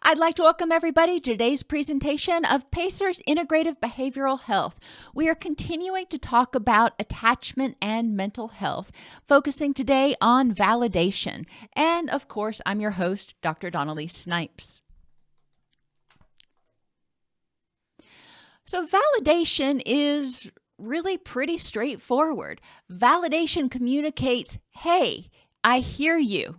I'd like to welcome everybody to today's presentation of PACER's Integrative Behavioral Health. We are continuing to talk about attachment and mental health, focusing today on validation. And of course, I'm your host, Dr. Elise Snipes. So validation is really pretty straightforward. Validation communicates, hey, I hear you.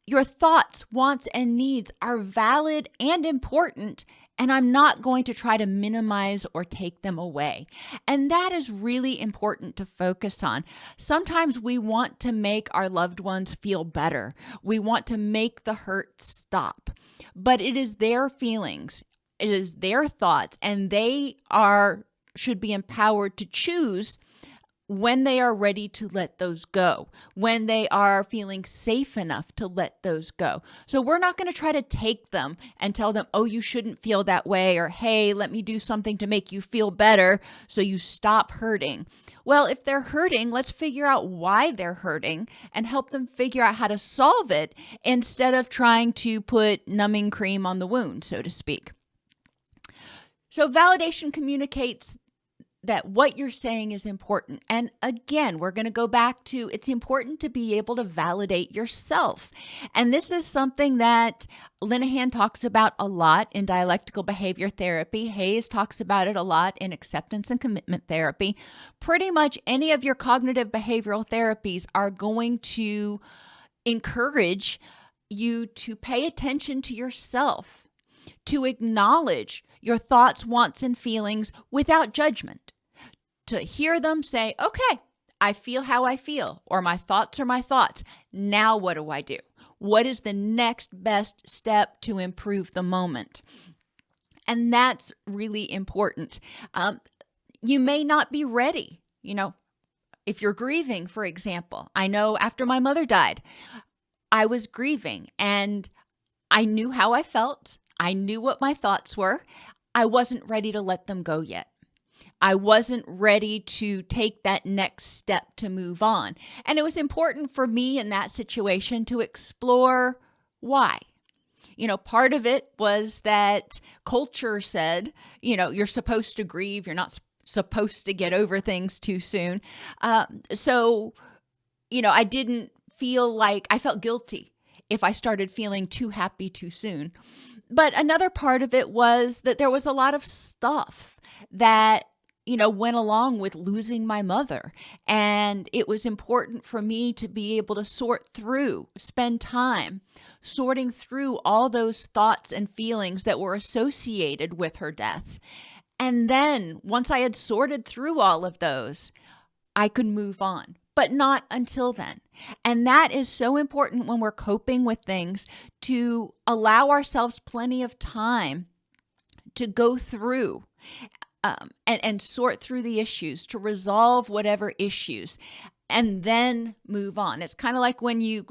Your thoughts, wants, and needs are valid and important, and I'm not going to try to minimize or take them away. And that is really important to focus on. Sometimes we want to make our loved ones feel better. We want to make the hurt stop. But it is their feelings, it is their thoughts, and they should be empowered to choose when they are ready to let those go, when they are feeling safe enough to let those go. So we're not going to try to take them and tell them, oh, you shouldn't feel that way, or hey, let me do something to make you feel better so you stop hurting. Well, if they're hurting, let's figure out why they're hurting and help them figure out how to solve it instead of trying to put numbing cream on the wound, so to speak. So validation communicates that what you're saying is important. And again, we're going to go back to it's important to be able to validate yourself. And this is something that Linehan talks about a lot in dialectical behavior therapy. Hayes talks about it a lot in acceptance and commitment therapy. Pretty much any of your cognitive behavioral therapies are going to encourage you to pay attention to yourself, to acknowledge your thoughts, wants, and feelings without judgment. To hear them say, okay, I feel how I feel, or my thoughts are my thoughts. Now what do I do? What is the next best step to improve the moment? And that's really important. You may not be ready. If you're grieving, for example, I know after my mother died, I was grieving and I knew how I felt. I knew what my thoughts were. I wasn't ready to let them go yet. I wasn't ready to take that next step to move on. And it was important for me in that situation to explore why. Part of it was that culture said, you're supposed to grieve. You're not supposed to get over things too soon. So I didn't feel like I felt guilty if I started feeling too happy too soon. But another part of it was that there was a lot of stuff that, went along with losing my mother. And it was important for me to be able to spend time sorting through all those thoughts and feelings that were associated with her death. And then once I had sorted through all of those, I could move on. But not until then. And that is so important when we're coping with things, to allow ourselves plenty of time to go through and sort through the issues, to resolve whatever issues, and then move on. It's kind of like when you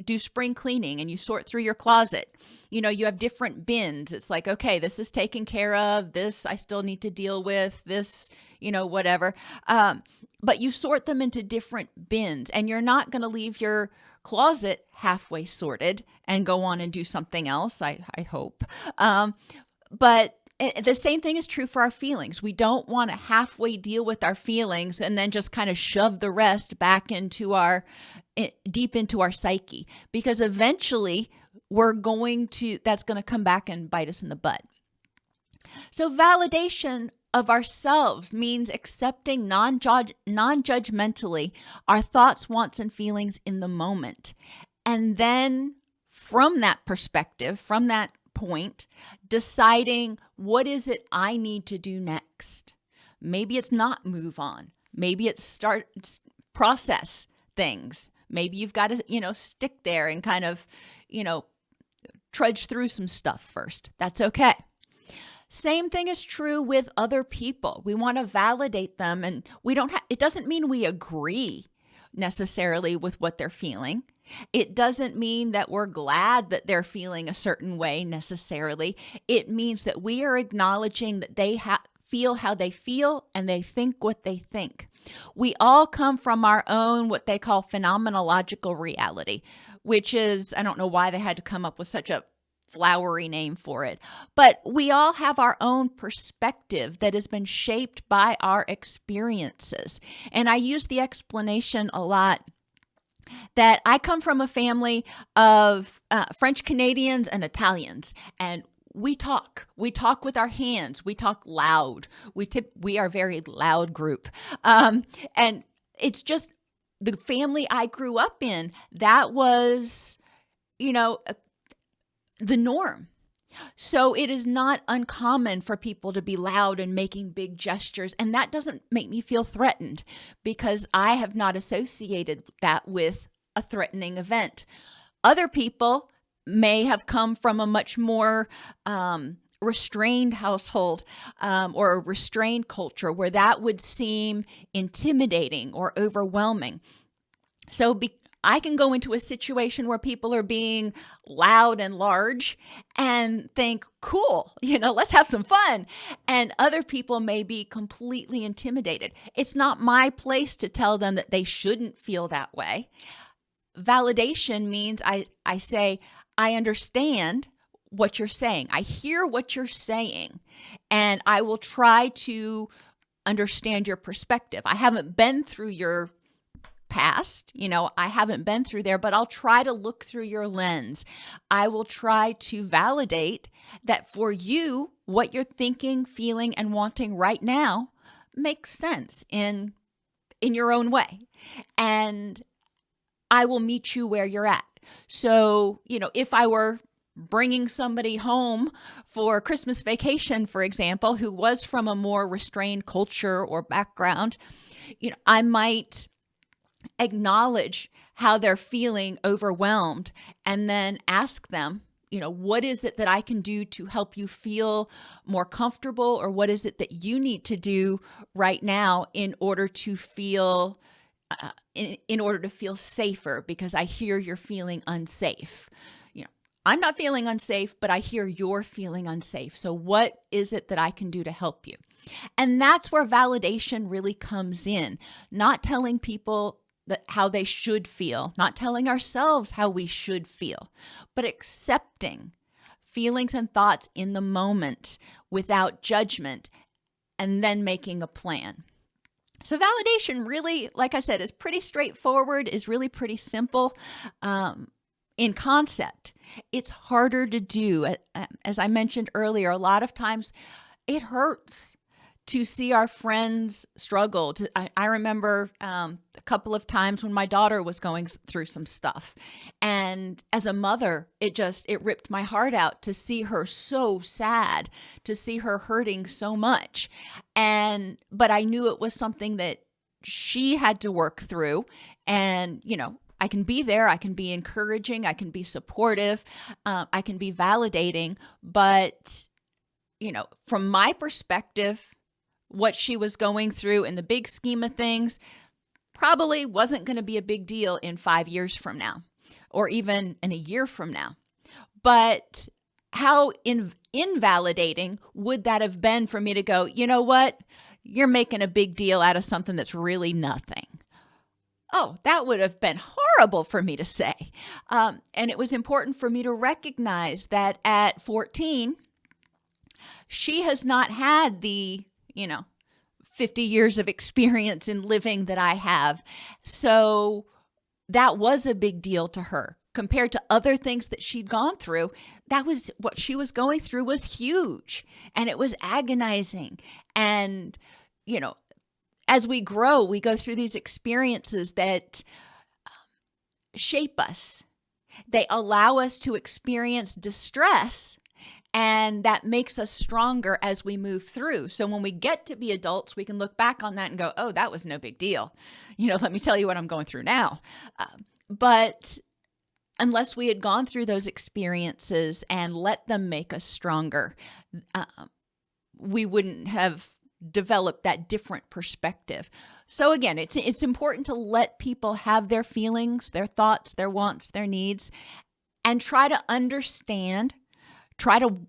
do spring cleaning and you sort through your closet. You have different bins. It's like, okay, this is taken care of. This I still need to deal with. This, whatever. But you sort them into different bins, and you're not going to leave your closet halfway sorted and go on and do something else, I hope. But the same thing is true for our feelings. We don't want to halfway deal with our feelings and then just kind of shove the rest back deep into our psyche, because eventually that's going to come back and bite us in the butt. So validation of ourselves means accepting non-judgmentally our thoughts, wants, and feelings in the moment. And then from that perspective, from that point, deciding what is it I need to do next. Maybe it's not move on. Maybe it's process things. Maybe you've got to, stick there and kind of, trudge through some stuff first. That's okay. Same thing is true with other people. We want to validate them, and it doesn't mean we agree necessarily with what they're feeling. It doesn't mean that we're glad that they're feeling a certain way necessarily. It means that we are acknowledging that they feel how they feel and they think what they think. We all come from our own, what they call phenomenological reality, which is, I don't know why they had to come up with such a flowery name for it. But we all have our own perspective that has been shaped by our experiences. And I use the explanation a lot that I come from a family of French Canadians and Italians, and we talk with our hands. We talk loud. We are a very loud group. And it's just the family I grew up in, that was, the norm. So it is not uncommon for people to be loud and making big gestures. And that doesn't make me feel threatened because I have not associated that with a threatening event. Other people may have come from a much more restrained household or a restrained culture where that would seem intimidating or overwhelming. So I can go into a situation where people are being loud and large and think, cool, let's have some fun. And other people may be completely intimidated. It's not my place to tell them that they shouldn't feel that way. Validation means I say, I understand what you're saying. I hear what you're saying, and I will try to understand your perspective. I haven't been through your past, I haven't been through there, but I'll try to look through your lens. I will try to validate that for you, what you're thinking, feeling, and wanting right now makes sense in your own way. And I will meet you where you're at. So, if I were bringing somebody home for Christmas vacation, for example, who was from a more restrained culture or background, I might acknowledge how they're feeling overwhelmed and then ask them, what is it that I can do to help you feel more comfortable, or what is it that you need to do right now in order to feel in order to feel safer, because I hear you're feeling unsafe. I'm not feeling unsafe, but I hear you're feeling unsafe. So what is it that I can do to help you? And that's where validation really comes in. Not telling people how they should feel, not telling ourselves how we should feel, but accepting feelings and thoughts in the moment without judgment, and then making a plan. So validation really, like I said, is pretty straightforward, is really pretty simple in concept. It's harder to do. As I mentioned earlier, a lot of times it hurts to see our friends struggle. I remember a couple of times when my daughter was going through some stuff. And as a mother, it ripped my heart out to see her so sad, to see her hurting so much. But I knew it was something that she had to work through. And, I can be there, I can be encouraging, I can be supportive, I can be validating. But, from my perspective, what she was going through in the big scheme of things probably wasn't going to be a big deal in 5 years from now, or even in a year from now. But how invalidating would that have been for me to go, you know what? You're making a big deal out of something that's really nothing. Oh, that would have been horrible for me to say. And it was important for me to recognize that at 14, she has not had the 50 years of experience in living that I have. So that was a big deal to her compared to other things that she'd gone through. That was what she was going through was huge, and it was agonizing. And, as we grow, we go through these experiences that shape us. They allow us to experience distress, and that makes us stronger as we move through. So when we get to be adults, we can look back on that and go, oh, that was no big deal. Let me tell you what I'm going through now. But unless we had gone through those experiences and let them make us stronger, we wouldn't have developed that different perspective. So again, it's important to let people have their feelings, their thoughts, their wants, their needs, and try to understand. Try to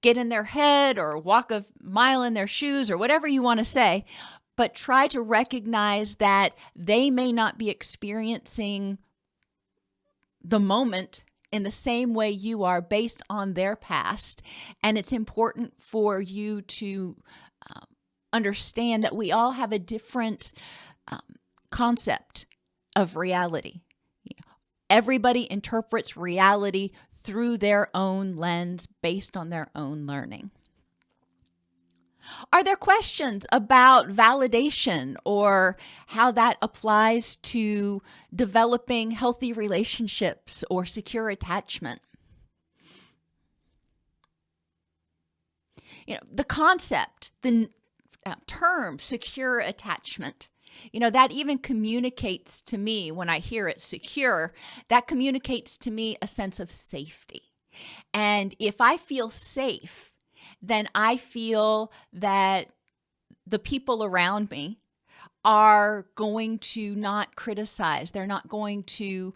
get in their head or walk a mile in their shoes or whatever you want to say, but try to recognize that they may not be experiencing the moment in the same way you are based on their past. And it's important for you to understand that we all have a different concept of reality. Everybody interprets reality through their own lens based on their own learning. Are there questions about validation or how that applies to developing healthy relationships or secure attachment? The concept, the term secure attachment, that even communicates to me when I hear it, secure, that communicates to me a sense of safety. And if I feel safe, then I feel that the people around me are going to not criticize. They're not going to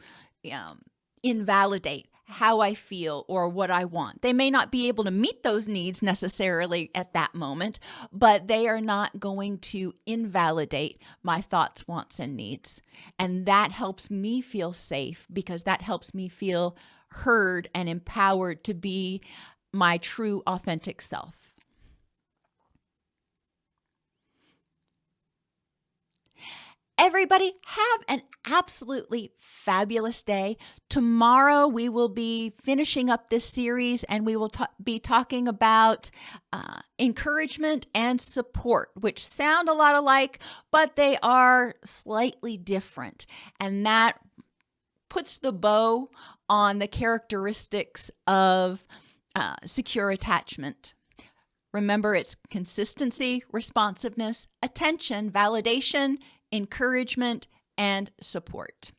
invalidate how I feel or what I want. They may not be able to meet those needs necessarily at that moment, but they are not going to invalidate my thoughts, wants, and needs. And that helps me feel safe because that helps me feel heard and empowered to be my true, authentic self. Everybody, have an absolutely fabulous day. Tomorrow, we will be finishing up this series and we will be talking about encouragement and support, which sound a lot alike, but they are slightly different. And that puts the bow on the characteristics of secure attachment. Remember, it's consistency, responsiveness, attention, validation, encouragement, and support.